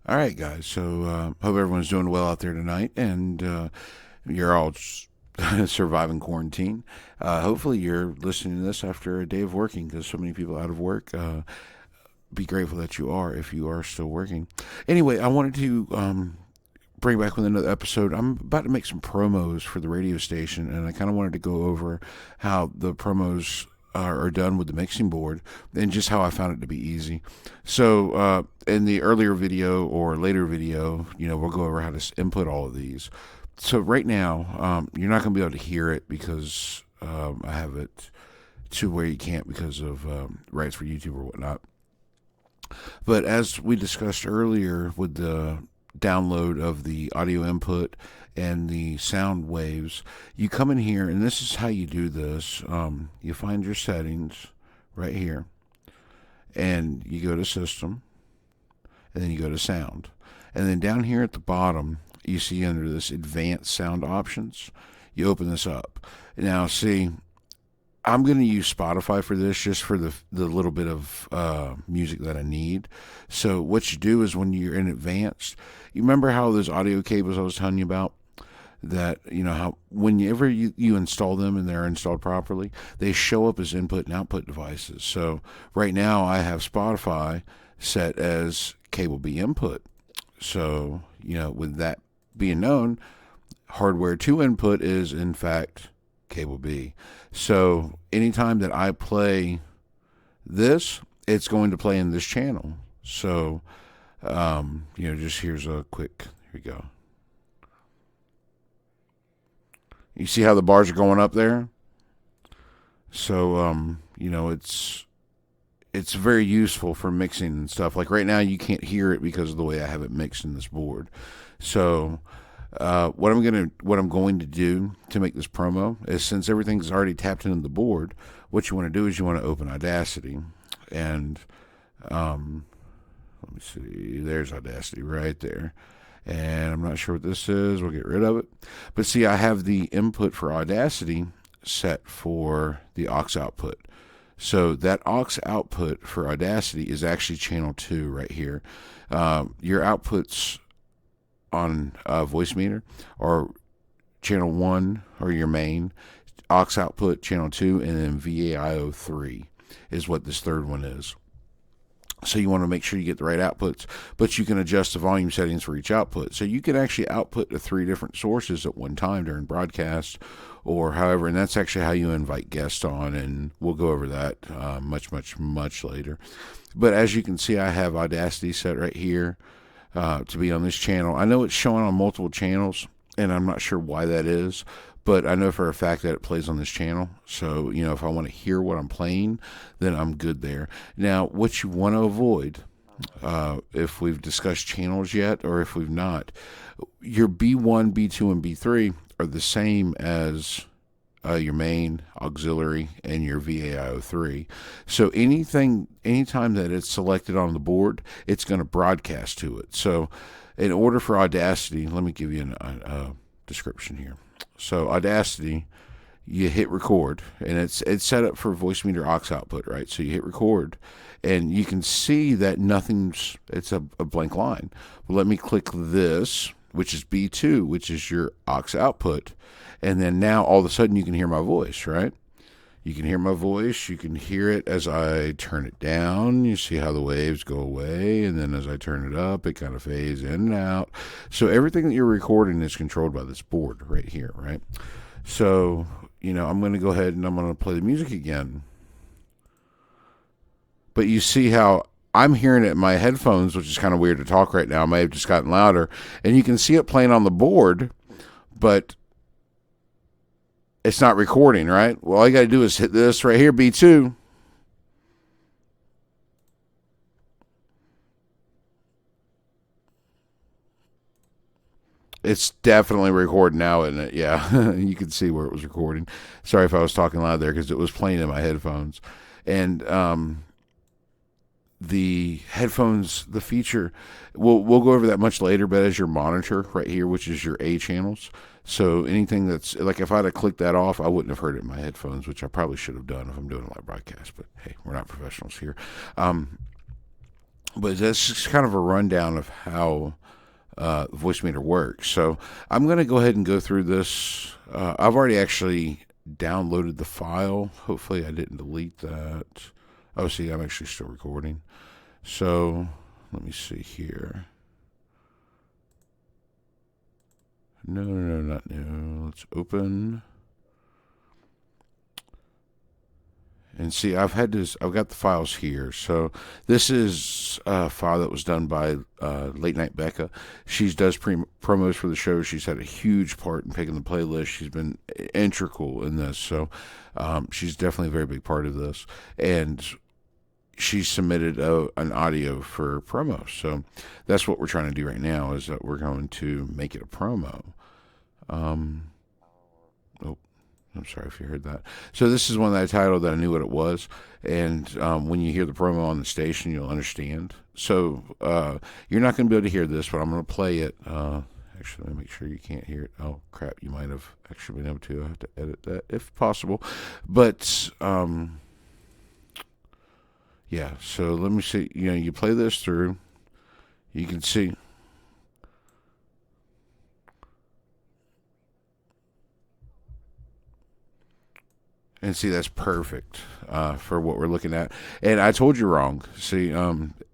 All right, guys. So, hope everyone's doing well out there tonight, and you're all surviving quarantine. Hopefully, you're listening to this after a day of working because so many people out of work. Be grateful that you are if you are still working. Anyway, I wanted to bring back with another episode. I'm about to make some promos for the radio station, and I kind of wanted to go over how the promos are done with the mixing board and just how I found it to be easy. So, in the earlier video or later video, we'll go over how to input all of these. So, right now, you're not going to be able to hear it because I have it to where you can't because of rights for YouTube or whatnot. But as we discussed earlier with the download of the audio input and the sound waves, you come in here, and this is how you do this. You find your settings right here, and you go to System, and then you go to Sound. And then down here at the bottom, you see under this Advanced Sound Options, you open this up. Now, see, I'm going to use Spotify for this, just for the little bit of music that I need. So what you do is when you're in Advanced, you remember how those audio cables I was telling you about? That, how whenever you install them and they're installed properly, they show up as input and output devices. So right now I have Spotify set as cable B input. So, with that being known, hardware to input is in fact cable B. So anytime that I play this, it's going to play in this channel. So, just here's a quick, here we go. You see how the bars are going up there? So, it's very useful for mixing and stuff. Like right now, you can't hear it because of the way I have it mixed in this board. So, what I'm going to do to make this promo is, since everything's already tapped into the board, what you want to do is you want to open Audacity, and let me see. There's Audacity right there. And I'm not sure what this is. We'll get rid of it. But see, I have the input for Audacity set for the aux output. So that aux output for Audacity is actually channel 2 right here. Your outputs on voice meter are channel 1 or your main, aux output channel 2, and then VAIO 3 is what this third one is. So you want to make sure you get the right outputs, but you can adjust the volume settings for each output. So you can actually output to 3 different sources at one time during broadcast, or however, and that's actually how you invite guests on, and we'll go over that much later. But as you can see, I have Audacity set right here to be on this channel. I know it's showing on multiple channels, and I'm not sure why that is, but I know for a fact that it plays on this channel. So, if I want to hear what I'm playing, then I'm good there. Now, what you want to avoid, if we've discussed channels yet, or if we've not, your B1, B2, and B3 are the same as your main, auxiliary, and your VAIO3. So anytime that it's selected on the board, it's going to broadcast to it. So in order for Audacity, let me give you a description here. So Audacity, you hit record, and it's set up for voice meter aux output, right? So you hit record, and you can see that it's a blank line. Well, let me click this, which is B2, which is your aux output, and then now all of a sudden you can hear my voice, right? You can hear my voice. You can hear it as I turn it down. You see how the waves go away, and then as I turn it up, it kind of fades in and out. So everything that you're recording is controlled by this board right here, right? So, I'm going to go ahead and I'm going to play the music again. But you see how I'm hearing it in my headphones, which is kind of weird to talk right now. I may have just gotten louder. And you can see it playing on the board, but it's not recording, right? Well, all you got to do is hit this right here, B2. It's definitely recording now, isn't it? Yeah, you can see where it was recording. Sorry if I was talking loud there because it was playing in my headphones. And the headphones, the feature, we'll go over that much later, but as your monitor right here, which is your A channels. So anything that's, like if I'd have clicked that off, I wouldn't have heard it in my headphones, which I probably should have done if I'm doing a live broadcast, but hey, we're not professionals here. But that's just kind of a rundown of how Voice Meter works. So I'm going to go ahead and go through this. I've already actually downloaded the file. Hopefully, I didn't delete that. Oh, see, I'm actually still recording. So let me see here. No, not new. Let's open. And see, I've got the files here. So this is a file that was done by Late Night Becca. She does promos for the show. She's had a huge part in picking the playlist. She's been integral in this. So she's definitely a very big part of this. And she submitted an audio for promo. So that's what we're trying to do right now, is that we're going to make it a promo. Oh, I'm sorry if you heard that. So this is one that I titled that I knew what it was. And when you hear the promo on the station, you'll understand. So you're not going to be able to hear this, but I'm going to play it. Actually, let me make sure you can't hear it. Oh, crap. You might have actually been able to. I have to edit that if possible. But yeah, so let me see. You play this through. You can see. And see, that's perfect for what we're looking at. And I told you wrong. See,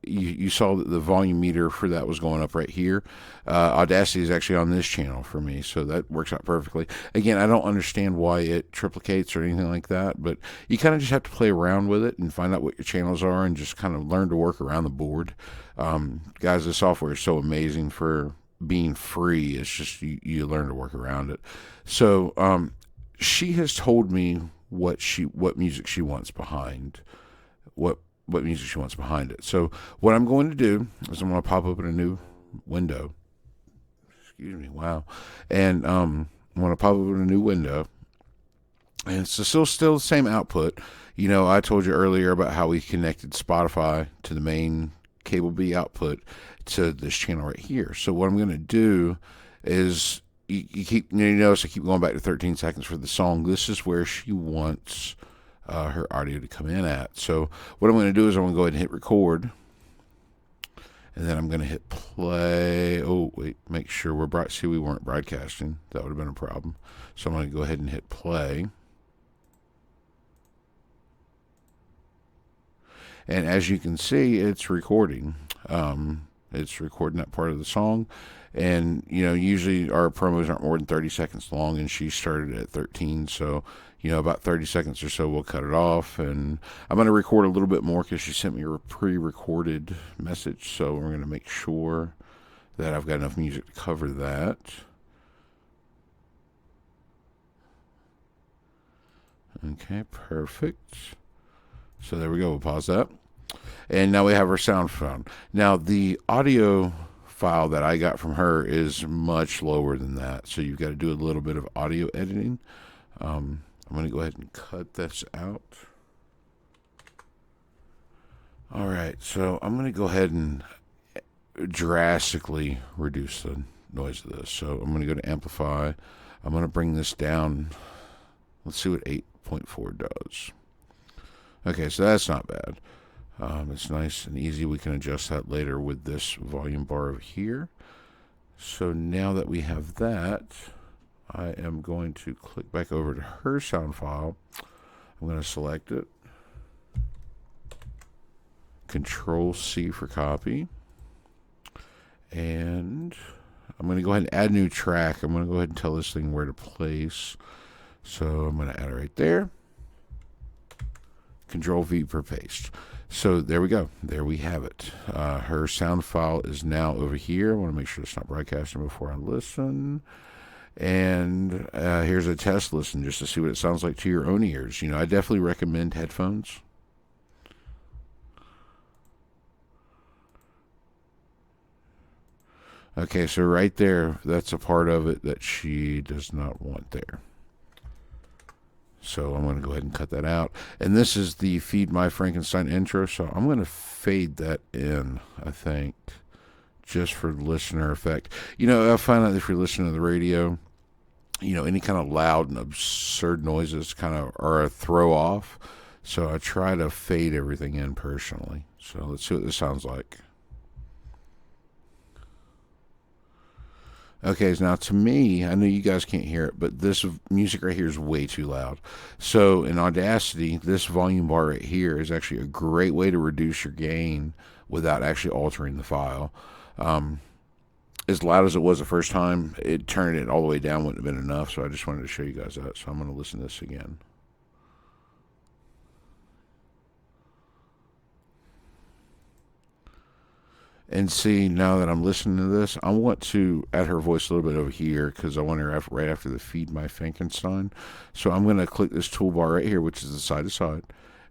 you saw that the volume meter for that was going up right here. Audacity is actually on this channel for me, so that works out perfectly. Again, I don't understand why it triplicates or anything like that, but you kind of just have to play around with it and find out what your channels are and just kind of learn to work around the board. Guys, this software is so amazing for being free. It's just you learn to work around it. So she has told me what music she wants behind what music she wants behind it. So what I'm going to do is I'm going to pop open a new window. Excuse me. Wow. And I'm going to pop open a new window, and it's still the same output. I told you earlier about how we connected Spotify to the main cable B output to this channel right here. So what I'm going to do is you notice I keep going back to 13 seconds for the song. This is where she wants her audio to come in at. So what I'm going to do is I'm going to go ahead and hit record, and then I'm going to hit play. Oh wait, make sure we're see, we weren't broadcasting. That would have been a problem. So I'm going to go ahead and hit play. And as you can see, it's recording. It's recording that part of the song. And, usually our promos aren't more than 30 seconds long, and she started at 13. So, about 30 seconds or so, we'll cut it off. And I'm going to record a little bit more because she sent me a pre-recorded message. So we're going to make sure that I've got enough music to cover that. Okay, perfect. So there we go. We'll pause that. And now we have our sound found. Now the audio file that I got from her is much lower than that. So you've got to do a little bit of audio editing. I'm going to go ahead and cut this out. All right. So I'm going to go ahead and drastically reduce the noise of this. So I'm going to go to amplify. I'm going to bring this down. Let's see what 8.4 does. Okay, so that's not bad. It's nice and easy. We can adjust that later with this volume bar over here. So now that we have that, I am going to click back over to her sound file. I'm going to select it. Control C for copy. And I'm going to go ahead and add a new track. I'm going to go ahead and tell this thing where to place. So I'm going to add it right there. Control V for paste. So there we go. There we have it. Her sound file is now over here. I want to make sure it's not broadcasting before I listen. And here's a test listen just to see what it sounds like to your own ears. I definitely recommend headphones. Okay, so right there, that's a part of it that she does not want there. So I'm going to go ahead and cut that out. And this is the Feed My Frankenstein intro. So I'm going to fade that in, I think, just for listener effect. I find out if you're listening to the radio, any kind of loud and absurd noises kind of are a throw off. So I try to fade everything in personally. So let's see what this sounds like. Okay, so now to me, I know you guys can't hear it, but this music right here is way too loud. So in Audacity, this volume bar right here is actually a great way to reduce your gain without actually altering the file. Um, as loud as it was the first time, it turned it all the way down wouldn't have been enough. So I just wanted to show you guys that. So I'm going to listen to this again. And see, now that I'm listening to this, I want to add her voice a little bit over here because I want her right after the Feed My Frankenstein. So I'm going to click this toolbar right here, which is the side to side,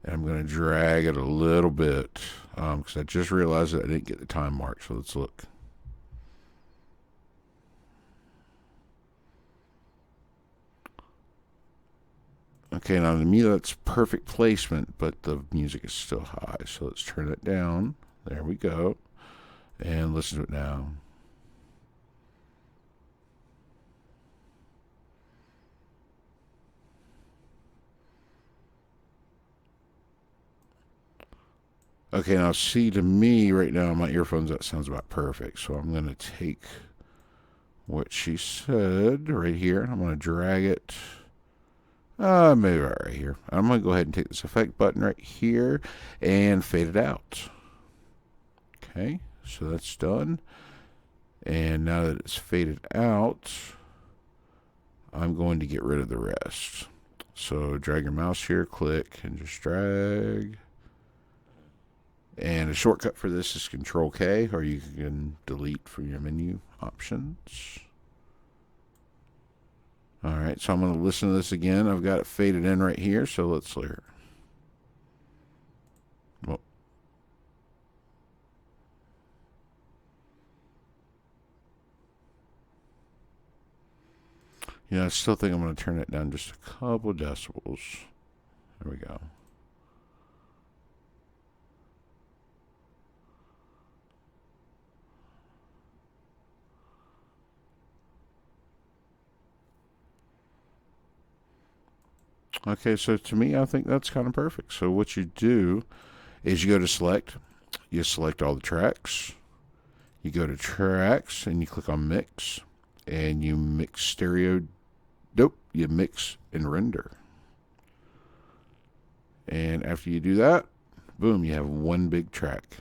and I'm going to drag it a little bit because I just realized that I didn't get the time mark. So let's look. Okay, now to me that's perfect placement, but the music is still high. So let's turn it down. There we go. And listen to it now. Okay, now see, to me right now on my earphones that sounds about perfect. So I'm going to take what she said right here. I'm going to drag it. Maybe right here. I'm going to go ahead and take this effect button right here and fade it out. Okay, so that's done. And now that it's faded out, I'm going to get rid of the rest. So drag your mouse here, click, and just drag. And a shortcut for this is Control K, or you can delete from your menu options. All right, so I'm going to listen to this again. I've got it faded in right here, so let's hear it. Well, I still think I'm going to turn it down just a couple decibels. There we go. Okay, so to me, I think that's kind of perfect. So what you do is you go to select, you select all the tracks, you go to tracks, and you click on mix, and you mix stereo. Nope, you mix and render. And after you do that, boom, you have one big track.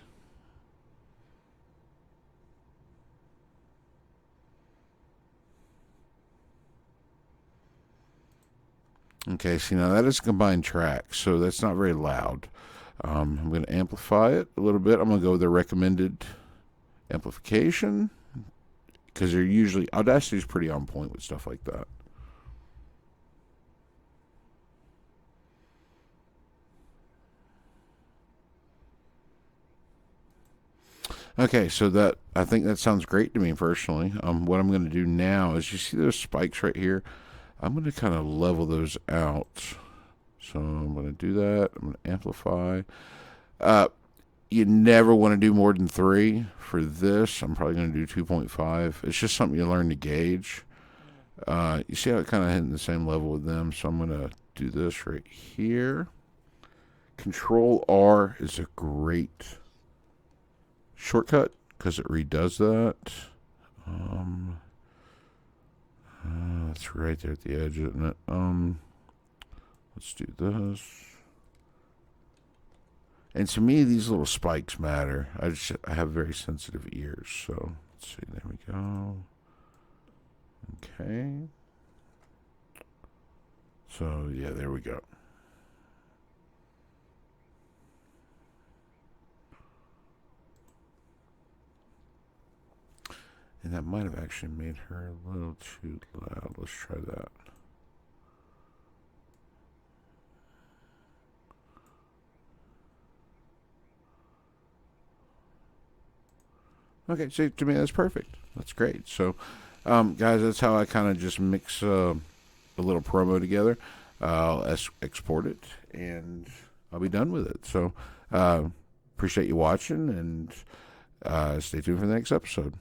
Okay, see, now that is a combined track, so that's not very loud. I'm going to amplify it a little bit. I'm going to go with the recommended amplification because they're usually, Audacity is pretty on point with stuff like that. Okay, so that, I think that sounds great to me personally. What I'm going to do now is, you see those spikes right here? I'm going to kind of level those out. So I'm going to do that. I'm going to amplify. You never want to do more than 3 for this. I'm probably going to do 2.5. It's just something you learn to gauge. You see how it kind of hitting the same level with them. So I'm going to do this right here. Control R is a great shortcut because it redoes that. That's right there at the edge, isn't it? Let's do this. And to me, these little spikes matter. I have very sensitive ears, so let's see. There we go. Okay. So yeah, there we go. And that might have actually made her a little too loud. Let's try that. Okay, so to me that's perfect. That's great. So, guys, that's how I kind of just mix a little promo together. I'll export it, and I'll be done with it. So, appreciate you watching, and stay tuned for the next episode.